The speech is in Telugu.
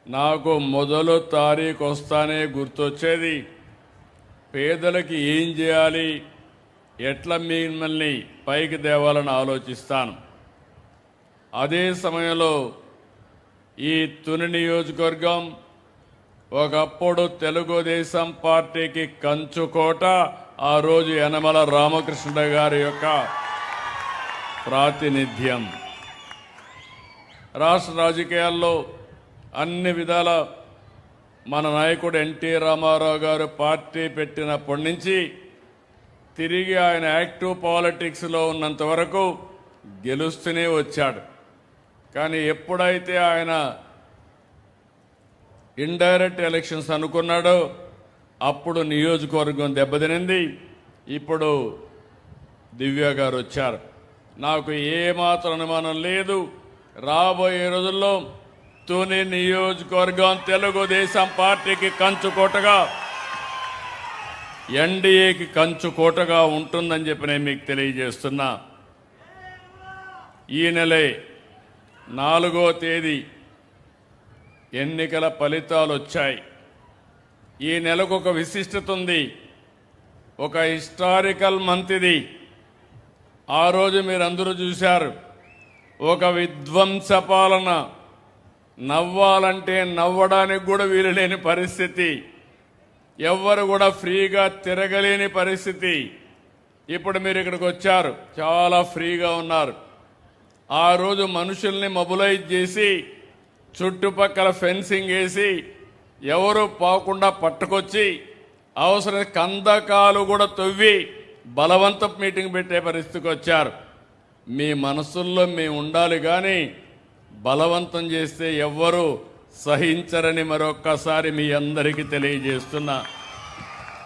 నాకు మొదలు తారీఖు వస్తానే గుర్తొచ్చేది పేదలకి ఏం చేయాలి, ఎట్లా మిమ్మల్ని పైకి తేవాలని ఆలోచిస్తాను. అదే సమయంలో ఈ తుని నియోజకవర్గం ఒకప్పుడు తెలుగుదేశం పార్టీకి కంచుకోట. ఆ రోజు యనమల రామకృష్ణ గారి యొక్క ప్రాతినిధ్యం. రాష్ట్ర రాజకీయాల్లో అన్ని విధాల మన నాయకుడు ఎన్టీ రామారావు గారు పార్టీ పెట్టినప్పటి నుంచి తిరిగి ఆయన యాక్టివ్ పాలిటిక్స్లో ఉన్నంత వరకు గెలుస్తూనే వచ్చాడు. కానీ ఎప్పుడైతే ఆయన ఇండైరెక్ట్ ఎలక్షన్స్ అనుకున్నాడో అప్పుడు నియోజకవర్గం దెబ్బతినింది. ఇప్పుడు దివ్య గారు వచ్చారు. నాకు ఏమాత్రం అనుమానం లేదు, రాబోయే రోజుల్లో తుని నియోజకవర్గం తెలుగుదేశం పార్టీకి కంచుకోటగా, ఎన్డీఏకి కంచుకోటగా ఉంటుందని చెప్పి నేను మీకు తెలియజేస్తున్నా. ఈ నెలే 4వ తేదీ ఎన్నికల ఫలితాలు వచ్చాయి. ఈ నెలకు ఒక విశిష్టత ఉంది, ఒక హిస్టారికల్ మంత్ ఇది. ఆ రోజు మీరందరూ చూశారు, ఒక విధ్వంస పాలన, నవ్వాలంటే నవ్వడానికి కూడా వీలు లేని పరిస్థితి, ఎవ్వరు కూడా ఫ్రీగా తిరగలేని పరిస్థితి. ఇప్పుడు మీరు ఇక్కడికి వచ్చారు, చాలా ఫ్రీగా ఉన్నారు. ఆ రోజు మనుషుల్ని మొబిలైజ్ చేసి చుట్టుపక్కల ఫెన్సింగ్ వేసి ఎవరు పోకుండా పట్టుకొచ్చి అవసరం కందకాలు కూడా తవ్వి బలవంత మీటింగ్ పెట్టే పరిస్థితికి వచ్చారు. మీ మనసుల్లో మేము ఉండాలి, కానీ బలవంతం చేస్తే ఎవ్వరూ సహించరని మరొక్కసారి మీ అందరికీ తెలియజేస్తున్నా.